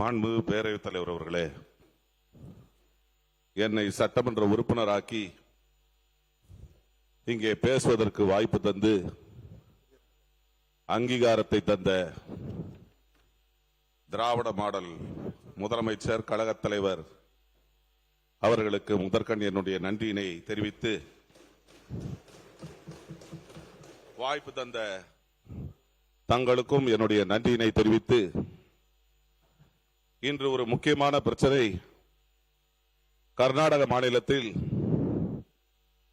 மாண்புமிகு பேரவைத் தலைவர் அவர்களே, என்னை சட்டமன்ற உறுப்பினராக்கி இங்கே பேசுவதற்கு வாய்ப்பு தந்து அங்கீகாரத்தை தந்த திராவிட மாடல் முதலமைச்சர் கழகத் தலைவர் அவர்களுக்கு முதற்கண் என்னுடைய நன்றியினை தெரிவித்து, வாய்ப்பு தந்த தங்களுக்கும் என்னுடைய நன்றியினை தெரிவித்து, இன்று ஒரு முக்கியமான பிரச்சனை கர்நாடக மாநிலத்தில்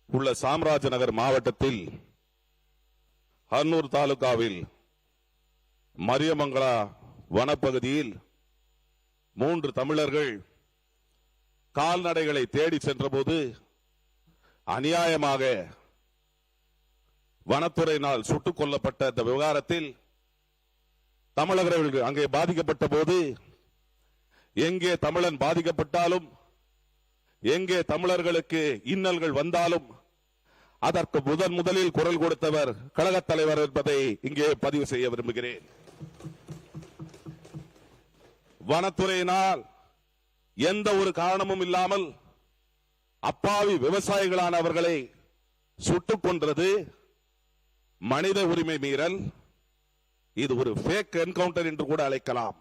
உள்ள சாம்ராஜ்நகர் மாவட்டத்தில் ஹன்னூர் தாலுகாவில் மரியமங்கலா வனப்பகுதியில் 3 தமிழர்கள் கால்நடைகளை தேடி சென்றபோது அநியாயமாக வனத்துறையினால் சுட்டுக் கொல்லப்பட்ட இந்த விவகாரத்தில் தமிழர்கள் அங்கே பாதிக்கப்பட்ட போது, எங்கே தமிழன் பாதிக்கப்பட்டாலும், எங்கே தமிழர்களுக்கு இன்னல்கள் வந்தாலும் அதற்கு முதலில் குரல் கொடுத்தவர் கழகத் தலைவர் என்பதை இங்கே பதிவு செய்ய விரும்புகிறேன். வனத்துறையினால் எந்த ஒரு காரணமும் இல்லாமல் அப்பாவி விவசாயிகளானவர்களை சுட்டுக் கொன்றது மனித உரிமை மீறல். இது ஒரு ஃபேக் என்கவுண்டர் என்று கூட அழைக்கலாம்.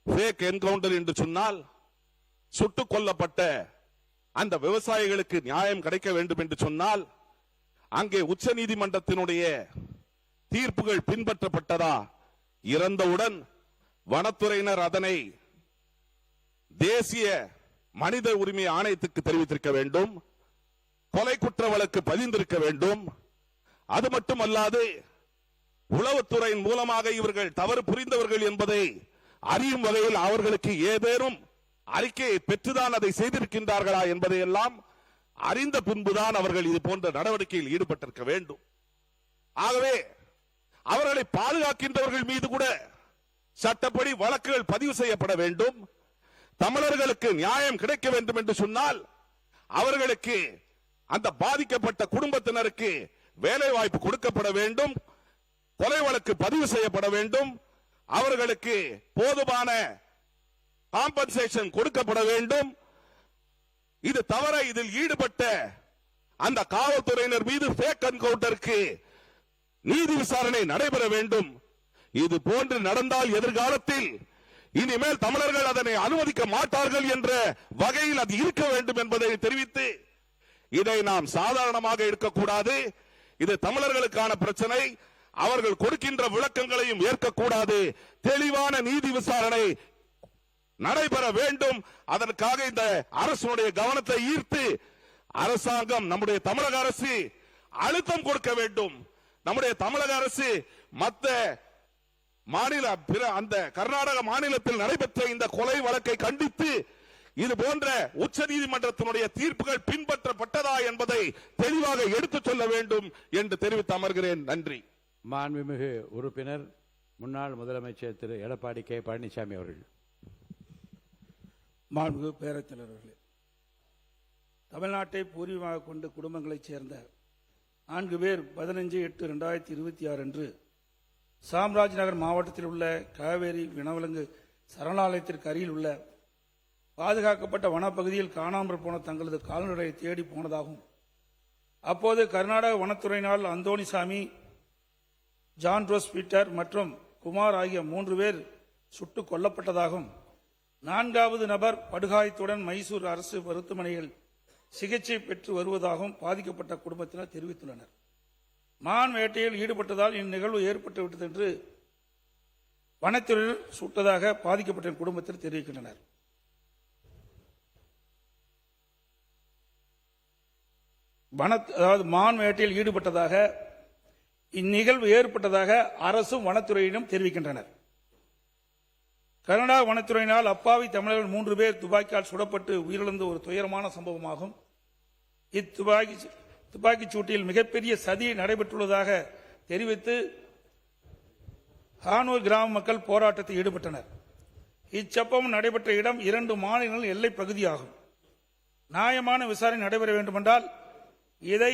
ஃபேக் என்கவுண்டர் என்று சொன்னால் சுட்டுக் கொல்லப்பட்ட அந்த விவசாயிகளுக்கு நியாயம் கிடைக்க வேண்டும் என்று சொன்னால் அங்கே உச்ச நீதிமன்றத்தினுடைய தீர்ப்புகள் பின்பற்றப்பட்டதா? இறந்தவுடன் வனத்துறையினர் அதனை தேசிய மனித உரிமை ஆணையத்துக்கு தெரிவித்திருக்க வேண்டும். கொலை குற்ற வழக்கு பதிந்திருக்க வேண்டும். அது மட்டுமல்லாது உளவுத்துறையின் மூலமாக இவர்கள் தவறு புரிந்தவர்கள் என்பதை அறியும் வகையில் அவர்களுக்கு ஏதேனும் அறிக்கையை பெற்றுதான் அதை செய்திருக்கின்றார்களா என்பதை எல்லாம் அறிந்த பின்புதான் அவர்கள் இது போன்ற நடவடிக்கையில் ஈடுபட்டிருக்க வேண்டும். ஆகவே அவர்களை பாதுகாக்கின்றவர்கள் மீது கூட சட்டப்படி வழக்குகள் பதிவு செய்யப்பட வேண்டும். தமிழர்களுக்கு நியாயம் கிடைக்க வேண்டும் என்று சொன்னால் அவர்களுக்கு, அந்த பாதிக்கப்பட்ட குடும்பத்தினருக்கு வேலை வாய்ப்பு கொடுக்கப்பட வேண்டும். கொலை வழக்கு பதிவு செய்யப்பட வேண்டும். அவர்களுக்கு போதுமான காம்பன்சேஷன் கொடுக்கப்பட வேண்டும். இது தவிர இதில் ஈடுபட்ட அந்த காவல்துறையினர் மீது ஃபேக் என்கவுண்டருக்கு நீதி விசாரணை நடைபெற வேண்டும். இது போன்று நடந்தால் எதிர்காலத்தில் இனிமேல் தமிழர்கள் அதனை அனுமதிக்க மாட்டார்கள் என்ற வகையில் அது இருக்க வேண்டும் என்பதை தெரிவித்து, இதை நாம் சாதாரணமாக எடுக்கக்கூடாது. இது தமிழர்களுக்கான பிரச்சனை. அவர்கள் கொடுக்கின்ற விளக்கங்களையும் ஏற்கக்கூடாது. தெளிவான நீதி விசாரணை நடைபெற வேண்டும். அதற்காக இந்த அரசுடைய கவனத்தை ஈர்த்து அரசாங்கம், நம்முடைய தமிழக அரசு அழுத்தம் கொடுக்க வேண்டும். நம்முடைய தமிழக அரசு மற்ற மாநில, அந்த கர்நாடக மாநிலத்தில் நடைபெற்ற இந்த கொலை வழக்கை கண்டித்து இது போன்ற உச்ச நீதிமன்றத்தினுடைய தீர்ப்புகள் பின்பற்றப்பட்டதா என்பதை தெளிவாக எடுத்துச் சொல்ல வேண்டும் என்று தெரிவித்து அமர்கிறேன். நன்றி. மாண்புமிகு உறுப்பினர் முன்னாள் முதலமைச்சர் திரு எடப்பாடி கே பழனிசாமி அவர்கள். மாண்புமிகு பேரவைத் தலைவர்களே, தமிழ்நாட்டை பூர்வீகமாக கொண்ட குடும்பங்களைச் சேர்ந்த 4 பேர் 15/8/2026 அன்று சாம்ராஜ்நகர் மாவட்டத்தில் உள்ள காவேரி வனவிலங்கு சரணாலயத்திற்கு அருகில் உள்ள பாதுகாக்கப்பட்ட வனப்பகுதியில் காணாமல் போன தங்களது கால்நடையை தேடி போனதாகவும், அப்போது கர்நாடக வனத்துறையினால் அந்தோணிசாமி, ஜான் ரோஸ் பீட்டர் மற்றும் குமார் ஆகிய 3 பேர் சுட்டுக் கொல்லப்பட்டதாகவும், 4வது நபர் படுகாயத்துடன் மைசூர் அரசு மருத்துவமனையில் சிகிச்சை பெற்று வருவதாகவும் பாதிக்கப்பட்ட குடும்பத்தினர் தெரிவித்துள்ளனர். மான் வேட்டையில் ஈடுபட்டதால் இந்நிகழ்வு ஏற்பட்டுவிட்டது என்று வனத்துறையில் சுட்டதாக பாதிக்கப்பட்ட குடும்பத்தினர் தெரிவிக்கின்றனர். அதாவது மான் வேட்டையில் ஈடுபட்டதாக இந்நிகழ்வு ஏற்பட்டதாக அரசும் வனத்துறையிடம் தெரிவிக்கின்றனர். கர்நாடக வனத்துறையினால் அப்பாவி தமிழர்கள் 3 பேர் துப்பாக்கியால் சுடப்பட்டு உயிரிழந்த ஒரு துயரமான சம்பவமாகும். துப்பாக்கிச் சூட்டில் மிகப்பெரிய சதி நடைபெற்றுள்ளதாக தெரிவித்து ஹானூர் கிராம மக்கள் போராட்டத்தில் ஈடுபட்டனர். இச்சம்பவம் நடைபெற்ற இடம் 2 மாநிலங்கள் எல்லை பகுதியாகும். நியாயமான விசாரணை நடைபெற வேண்டுமென்றால் இதை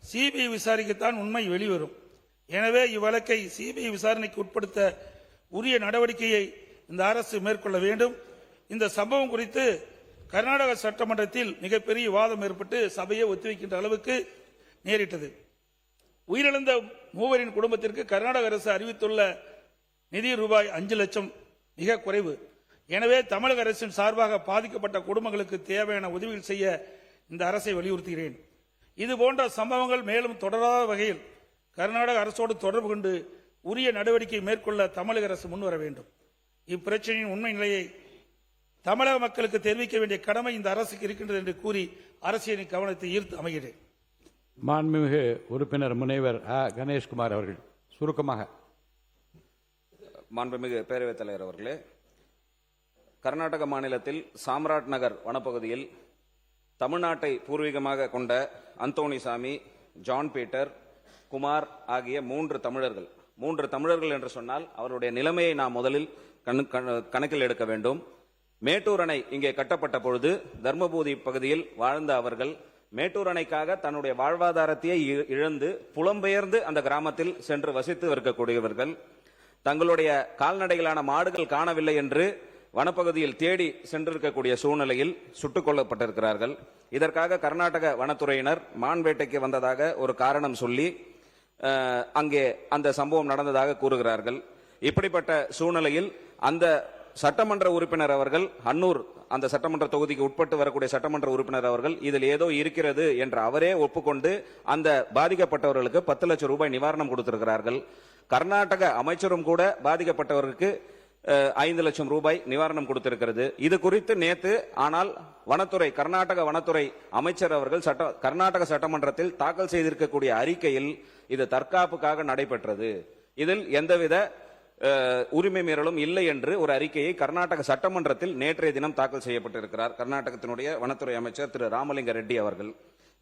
சிபிஐ விசாரிக்கத்தான் உண்மை வெளிவரும். எனவே இவ்வழக்கை சிபிஐ விசாரணைக்கு உட்படுத்த உரிய நடவடிக்கையை இந்த அரசு மேற்கொள்ள வேண்டும். இந்த சம்பவம் குறித்து கர்நாடக சட்டமன்றத்தில் மிகப்பெரிய விவாதம் ஏற்பட்டு சபையை ஒத்திவைக்கின்ற அளவுக்கு நேரிட்டது. உயிரிழந்த மூவரின் குடும்பத்திற்கு கர்நாடக அரசு அறிவித்துள்ள நிதி ரூபாய் 5 லட்சம் மிக குறைவு. எனவே தமிழக அரசின் சார்பாக பாதிக்கப்பட்ட குடும்பங்களுக்கு தேவையான உதவிகள் செய்ய இந்த அரசை வலியுறுத்துகிறேன். இதுபோன்ற சம்பவங்கள் மேலும் தொடராத வகையில் கர்நாடக அரசோடு தொடர்பு கொண்டு உரிய நடவடிக்கை மேற்கொள்ள தமிழக அரசு முன்வர வேண்டும். இப்பிரச்சனையின் உண்மை நிலையை தமிழக மக்களுக்கு தெரிவிக்க வேண்டிய கடமை இந்த அரசுக்கு இருக்கின்றது என்று கூறி அரசியலின் கவனத்தை ஈர்த்து அமைகிறேன். மாண்புமிகு உறுப்பினர் முனைவர் கணேஷ்குமார் அவர்கள் சுருக்கமாக. மாண்புமிகு பேரவைத் தலைவர் அவர்களே, கர்நாடக மாநிலத்தில் சாம்ராட் நகர் வனப்பகுதியில் தமிழ்நாட்டை பூர்வீகமாக கொண்ட அந்தோணிசாமி, ஜான் பீட்டர், குமார் ஆகிய 3 தமிழர்கள் என்று சொன்னால் அவருடைய நிலைமையை நாம் முதலில் கணக்கில் எடுக்க வேண்டும். மேட்டூர் அணை இங்கே கட்டப்பட்ட பொழுது தர்மபுரி பகுதியில் வாழ்ந்த அவர்கள் மேட்டூர் அணைக்காக தன்னுடைய வாழ்வாதாரத்தையே இழந்து புலம்பெயர்ந்து அந்த கிராமத்தில் சென்று வசித்து இருக்கக்கூடியவர்கள். தங்களுடைய கால்நடைகளான மாடுகள் காணவில்லை என்று வனப்பகுதியில் தேடி சென்றிருக்கக்கூடிய சூழ்நிலையில் சுட்டுக் கொல்லப்பட்டிருக்கிறார்கள். இதற்காக கர்நாடக வனத்துறையினர் மான் வேட்டைக்கு வந்ததாக ஒரு காரணம் சொல்லி அங்கே அந்த சம்பவம் நடந்ததாக கூறுகிறார்கள். இப்படிப்பட்ட சூழ்நிலையில் அந்த சட்டமன்ற உறுப்பினர் அவர்கள், அன்னூர் அந்த சட்டமன்ற தொகுதிக்கு உட்பட்டு வரக்கூடிய சட்டமன்ற உறுப்பினர் அவர்கள் இதில் ஏதோ இருக்கிறது என்று அவரே ஒப்புக்கொண்டு அந்த பாதிக்கப்பட்டவர்களுக்கு 10 லட்சம் ரூபாய் நிவாரணம் கொடுத்திருக்கிறார்கள். கர்நாடக அமைச்சரும் கூட பாதிக்கப்பட்டவர்களுக்கு 5 லட்சம் ரூபாய் நிவாரணம் கொடுத்திருக்கிறது. இது குறித்து நேத்து ஆனால் கர்நாடக வனத்துறை அமைச்சர் அவர்கள் கர்நாடக சட்டமன்றத்தில் தாக்கல் செய்திருக்கக்கூடிய அறிக்கையில் இது தற்காப்புக்காக நடைபெற்றது, இதில் எந்தவித உரிமை மீறலும் இல்லை என்று ஒரு அறிக்கையை கர்நாடக சட்டமன்றத்தில் நேற்றைய தினம் தாக்கல் செய்யப்பட்டிருக்கிறார் கர்நாடகத்தினுடைய வனத்துறை அமைச்சர் திரு ராமலிங்க ரெட்டி அவர்கள்.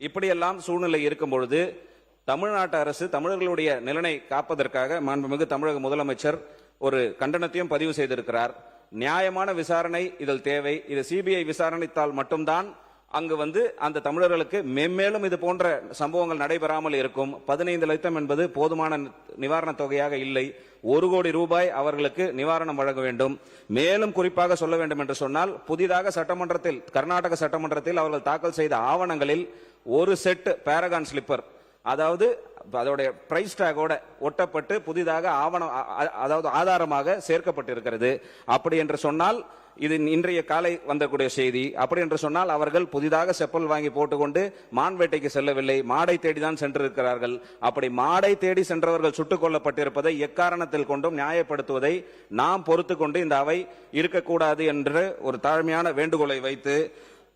இப்படியெல்லாம் சூழ்நிலை இருக்கும் பொழுது தமிழ்நாட்டு அரசு தமிழர்களுடைய நலனை காப்பதற்காக மாண்புமிகு தமிழக முதலமைச்சர் ஒரு கண்டனத்தையும் பதிவு செய்திருக்கிறார். நியாயமான விசாரணை இதில் தேவை. இது சிபிஐ விசாரணைத்தால் மட்டும்தான் அங்கு அந்த தமிழர்களுக்கு மென்மேலும் இது போன்ற சம்பவங்கள் நடைபெறாமல் இருக்கும். 15 லட்சம் என்பது போதுமான நிவாரண தொகையாக இல்லை. 1 கோடி ரூபாய் அவர்களுக்கு நிவாரணம் வழங்க வேண்டும். மேலும் குறிப்பாக சொல்ல வேண்டும் என்று சொன்னால், புதிதாக கர்நாடக சட்டமன்றத்தில் அவர்கள் தாக்கல் செய்த ஆவணங்களில் ஒரு செட் பேரகான் ஸ்லிப்பர், அதாவது அதோட பிரைஸ் டாகோட ஒட்டப்பட்டு புதிதாக ஆதாரமாக சேர்க்கப்பட்டிருக்கிறது. அப்படி என்று சொன்னால், இது இன்றைய காலை வந்தக்கூடிய செய்தி. அப்படி என்று சொன்னால் அவர்கள் புதிதாக செப்பல் வாங்கி போட்டுக்கொண்டு மான் வேட்டைக்கு செல்லவில்லை, மாடை தேடிதான் சென்றிருக்கிறார்கள். அப்படி மாடை தேடி சென்றவர்கள் சுட்டுக் கொல்லப்பட்டிருப்பதை எக்காரணத்தில் கொண்டும் நியாயப்படுத்துவதை நாம் பொறுத்து கொண்டு இந்த அவை இருக்கக்கூடாது என்று ஒரு தாழ்மையான வேண்டுகோளை வைத்து,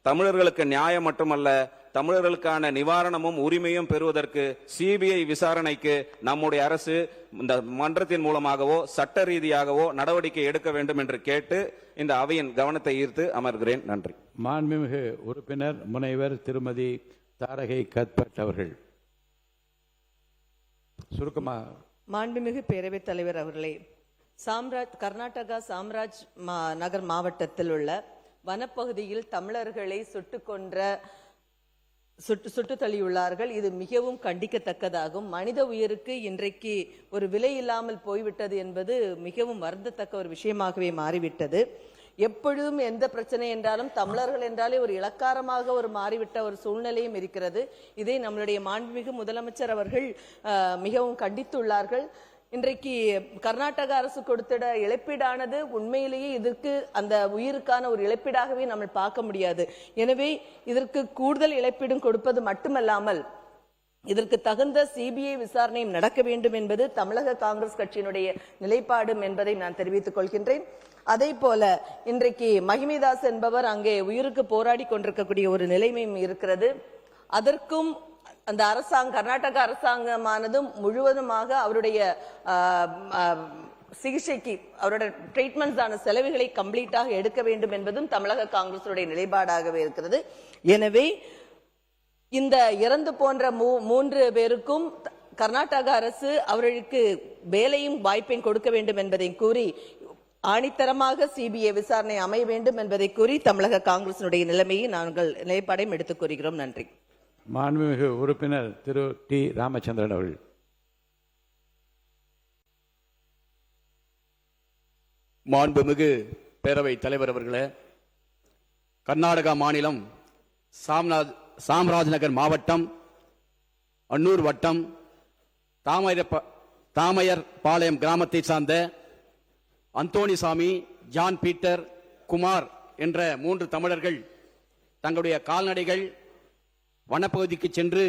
தமிழர்களுக்கு நியாயம் மட்டுமல்ல தமிழர்களுக்கான நிவாரணமும் உரிமையும் பெறுவதற்கு சிபிஐ விசாரணைக்கு நம்முடைய அரசு இந்த மன்றத்தின் மூலமாகவோ சட்ட ரீதியாகவோ நடவடிக்கை எடுக்க வேண்டும் என்று கேட்டு இந்த அவையின் கவனத்தை ஈர்த்து அமர்கிறேன். நன்றி. மாண்புமிகு உறுப்பினர் முனைவர் திருமதி தாரகை கத்பட் அவர்கள் சுருக்கமாக. மாண்புமிகு பேரவைத் தலைவர் அவர்களே, கர்நாடகா சாம்ராஜ் நகர் மாவட்டத்தில் உள்ள வனப்பகுதியில் தமிழர்களை சுட்டு தள்ளியுள்ளார்கள். இது மிகவும் கண்டிக்கத்தக்கதாகும். மனித உயிருக்கு இன்றைக்கு ஒரு விலை இல்லாமல் போய்விட்டது என்பது மிகவும் வருந்தத்தக்க ஒரு விஷயமாகவே மாறிவிட்டது. எப்பொழுதும் எந்த பிரச்சனை என்றாலும் தமிழர்கள் என்றாலே ஒரு இலக்காரமாக ஒரு மாறிவிட்ட ஒரு சூழ்நிலையும் இருக்கிறது. இதை நம்மளுடைய மாண்புமிகு முதலமைச்சர் அவர்கள் மிகவும் கண்டித்துள்ளார்கள். இன்றைக்கு கர்நாடக அரசு கொடுத்திட இழப்பீடானது உண்மையிலேயே இதற்கு அந்த உயிருக்கான ஒரு இழப்பீடாகவே நம்ம பார்க்க முடியாது. எனவே இதற்கு கூடுதல் இழப்பீடும் கொடுப்பது மட்டுமல்லாமல் இதற்கு தகுந்த சிபிஐ விசாரணையும் நடக்க வேண்டும் என்பது தமிழக காங்கிரஸ் கட்சியினுடைய நிலைப்பாடும் என்பதை நான் தெரிவித்துக் கொள்கின்றேன். அதே போல இன்றைக்கு மகிமைதாஸ் என்பவர் அங்கே உயிருக்கு போராடி கொண்டிருக்கக்கூடிய ஒரு நிலைமையும் இருக்கிறது. அதற்கும் அந்த கர்நாடக அரசாங்கமானது முழுவதுமாக அவருடைய சிகிச்சைக்கு அவருடைய ட்ரீட்மெண்ட்ஸான செலவுகளை கம்ப்ளீட்டாக எடுக்க வேண்டும் என்பதும் தமிழக காங்கிரசுடைய நிலைப்பாடாகவே இருக்கிறது. எனவே இந்த இறந்து போன்ற 3 பேருக்கும் கர்நாடக அரசு அவர்களுக்கு வேலையும் வாய்ப்பையும் கொடுக்க வேண்டும் என்பதை கூறி, ஆணித்தரமாக சிபிஐ விசாரணை அமைய வேண்டும் என்பதை கூறி தமிழக காங்கிரசுடைய நிலைப்பாடையும் எடுத்துக் கூறுகிறோம். நன்றி. மாண்புமிகு உறுப்பினர் திரு டி ராமச்சந்திரன் அவர்கள். மாண்புமிகு பேரவை தலைவர் அவர்களே, கர்நாடகா மாநிலம் சாம்ராஜ்நகர் மாவட்டம் அன்னூர் வட்டம் தாமையர் பாளையம் கிராமத்தை சார்ந்த அந்தோணிசாமி, ஜான் பீட்டர், குமார் என்ற 3 தமிழர்கள் தங்களுடைய கால்நடைகள் வனப்பகுதிக்கு சென்று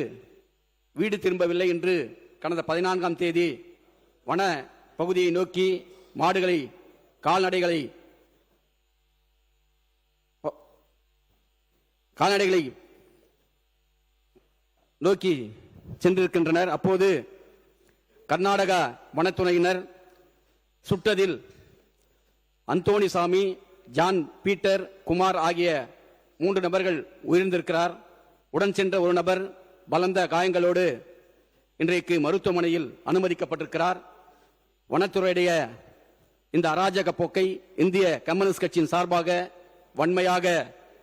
வீடு திரும்பவில்லை என்று கடந்த 14ஆம் தேதி வன பகுதியை நோக்கி கால்நடைகளை நோக்கி சென்றிருக்கின்றனர். அப்போது கர்நாடக வனத்துறையினர் சுட்டதில் அந்தோணிசாமி, ஜான் பீட்டர், குமார் ஆகிய 3 நபர்கள் உயிரிழந்திருக்கிறார். உடன் சென்ற ஒரு நபர் பலந்த காயங்களோடு இன்றைக்கு மருத்துவமனையில் அனுமதிக்கப்பட்டிருக்கிறார். வனத்துறையுடைய இந்த அராஜக போக்கை இந்திய கம்யூனிஸ்ட் கட்சியின் சார்பாக வன்மையாக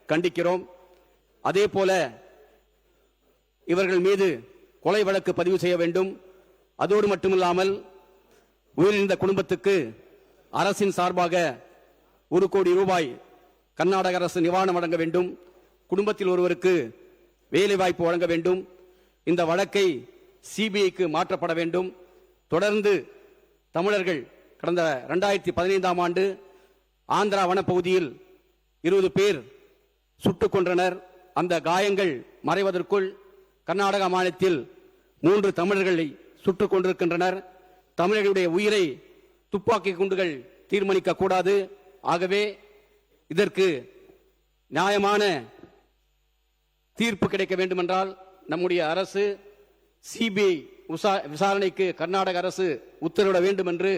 கண்டிக்கிறோம். அதே போல இவர்கள் மீது கொலை வழக்கு பதிவு செய்ய வேண்டும். அதோடு மட்டுமில்லாமல் உயிரிழந்த குடும்பத்துக்கு அரசின் சார்பாக 1 கோடி ரூபாய் கர்நாடக அரசு நிவாரணம் வழங்க வேண்டும். குடும்பத்தில் ஒருவருக்கு வேலை வாய்ப்பு வழங்க வேண்டும். இந்த வழக்கை சிபிஐக்கு மாற்றப்பட வேண்டும். தொடர்ந்து தமிழர்கள் கடந்த 2015ஆம் ஆண்டு ஆந்திரா வனப்பகுதியில் 20 பேர் சுட்டுக் கொன்றனர். அந்த காயங்கள் மறைவதற்குள் கர்நாடக மாநிலத்தில் 3 தமிழர்களை சுட்டுக் கொண்டிருக்கின்றனர். தமிழர்களுடைய உயிரை துப்பாக்கி குண்டுகள் தீர்மானிக்க கூடாது. ஆகவே இதற்கு நியாயமான தீர்ப்பு கிடைக்க வேண்டுமென்றால் நம்முடைய அரசு சிபிஐ விசாரணைக்கு கர்நாடக அரசு உத்தரவிட வேண்டும் என்று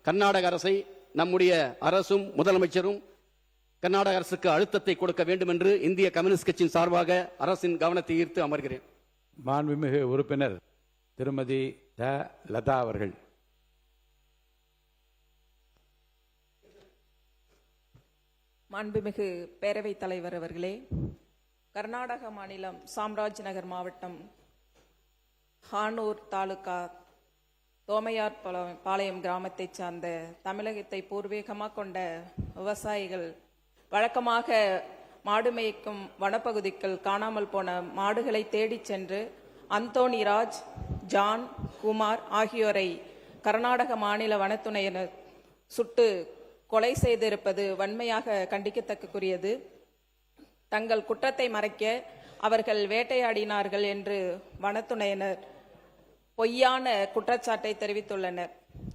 கர்நாடக அரசை நம்முடைய அரசும் முதலமைச்சரும் கர்நாடக அரசுக்கு அழுத்தத்தை கொடுக்க வேண்டும் என்று இந்திய கம்யூனிஸ்ட் கட்சியின் சார்பாக அரசின் கவனத்தை ஈர்த்து அமர்கிறேன். மாண்புமிகு உறுப்பினர் திருமதி த. லதா அவர்கள். மாண்புமிகு பேரவைத் தலைவர் அவர்களே, கர்நாடக மாநிலம் சாம்ராஜ்நகர் மாவட்டம் ஹானூர் தாலுகா தோமையார் பாளையம் கிராமத்தை சார்ந்த தமிழகத்தை பூர்வீகமாக கொண்ட விவசாயிகள் வழக்கமாக மாடு மேய்க்கும் வனப்பகுதிக்குள் காணாமல் போன மாடுகளை தேடிச் சென்று அந்தோணிராஜ், ஜான், குமார் ஆகியோரை கர்நாடக மாநில வனத்துறையினர் சுட்டு கொலை செய்திருப்பது வன்மையாக கண்டிக்கத்தக்கக்குரியது. தங்கள் குற்றத்தை மறைக்க அவர்கள் வேட்டையாடினார்கள் என்று வனத்துறையினர் பொய்யான குற்றச்சாட்டை தெரிவித்துள்ளனர்.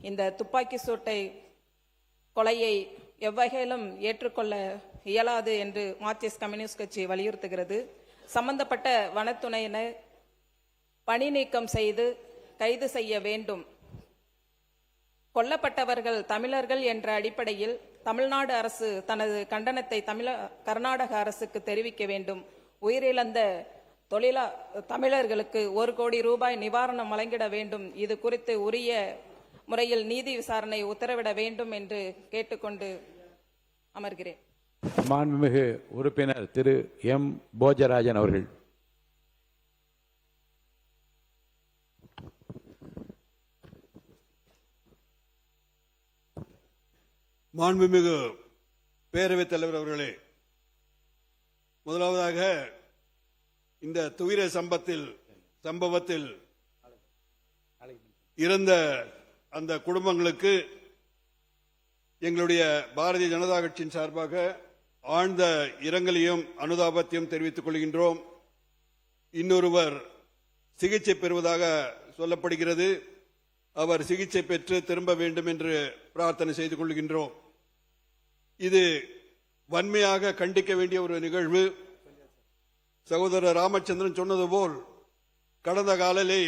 இந்த துப்பாக்கி சூட்டை கொலையை எவ்வகையிலும் ஏற்றுக்கொள்ள இயலாது என்று மார்க்சிஸ்ட் கம்யூனிஸ்ட் கட்சி வலியுறுத்துகிறது. சம்பந்தப்பட்ட வனத்துறையினர் பணி நீக்கம் செய்து கைது செய்ய வேண்டும். கொல்லப்பட்டவர்கள் தமிழர்கள் என்ற அடிப்படையில் தமிழ்நாடு அரசு தனது கண்டனத்தை கர்நாடக அரசுக்கு தெரிவிக்க வேண்டும். உயிரிழந்த தமிழர்களுக்கு 1 கோடி ரூபாய் நிவாரணம் வழங்கிட வேண்டும். இது குறித்து உரிய முறையில் நீதி விசாரணை உத்தரவிட வேண்டும் என்று கேட்டுக்கொண்டு அமர்கிறேன். மாண்புமிகு உறுப்பினர் திரு எம். போஜராஜன் அவர்கள். மாண்புமிகு பேரவைத் தலைவர் அவர்களே, முதலாவதாக இந்த துயர சம்பவத்தில் இறந்த அந்த குடும்பங்களுக்கு எங்களுடைய பாரதிய ஜனதா கட்சியின் சார்பாக ஆழ்ந்த இரங்கலையும் அனுதாபத்தையும் தெரிவித்துக் கொள்கின்றோம். இன்னொருவர் சிகிச்சை பெறுவதாக சொல்லப்படுகிறது. அவர் சிகிச்சை பெற்று திரும்ப வேண்டும் என்று பிரார்த்தனை செய்து கொள்கின்றோம். இது வன்மையாக கண்டிக்க வேண்டிய ஒரு நிகழ்வு. சகோதரர் ராமச்சந்திரன் சொன்னது போல் கடந்த காலிலே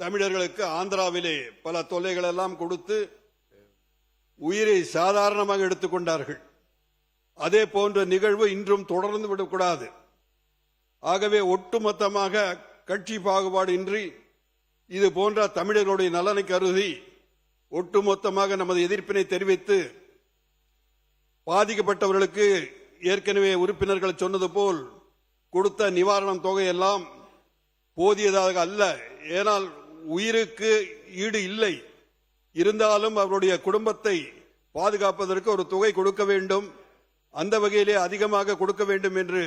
தமிழர்களுக்கு ஆந்திராவிலே பல தொல்லைகள் எல்லாம் கொடுத்து உயிரை சாதாரணமாக எடுத்துக்கொண்டார்கள். அதே போன்ற நிகழ்வு இன்றும் தொடர்ந்து விடக்கூடாது. ஆகவே ஒட்டுமொத்தமாக கட்சி பாகுபாடு இன்றி இது போன்ற தமிழர்களுடைய நலனை கருதி ஒட்டுமொத்தமாக நமது எதிர்ப்பினை தெரிவித்து பாதிக்கப்பட்டவர்களுக்கு ஏற்கனவே உறுப்பினர்கள் சொன்னது போல் கொடுத்த நிவாரணம் தொகையெல்லாம் போதியதாக அல்ல. ஏனால் உயிருக்கு ஈடு இல்லை. இருந்தாலும் அவருடைய குடும்பத்தை பாதுகாப்பதற்கு ஒரு தொகை கொடுக்க வேண்டும். அந்த வகையிலே அதிகமாக கொடுக்க வேண்டும் என்று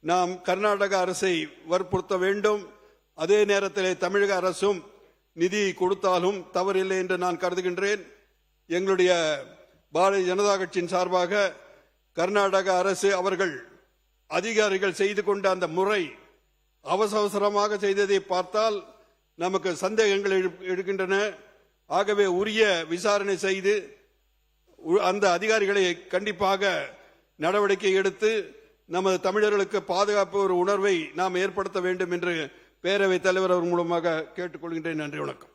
நாம் கர்நாடக அரசை வற்புறுத்த வேண்டும். அதே நேரத்தில் தமிழக அரசும் நிதி கொடுத்தாலும் தவறில்லை என்று நான் கருதுகின்றேன். எங்களுடைய பாரதிய ஜனதா கட்சியின் சார்பாக கர்நாடக அரசு அவர்கள் அதிகாரிகள் செய்து கொண்ட அந்த முறை அவசரமாக செய்ததை பார்த்தால் நமக்கு சந்தேகங்கள் எழுகின்றன. ஆகவே உரிய விசாரணை செய்து அந்த அதிகாரிகளை கண்டிப்பாக நடவடிக்கை எடுத்து நமது தமிழர்களுக்கு பாதுகாப்பு ஒரு உணர்வை நாம் ஏற்படுத்த வேண்டும் என்று பேரவைத் தலைவர் அவர் மூலமாக கேட்டுக்கொள்கின்றேன். நன்றி, வணக்கம்.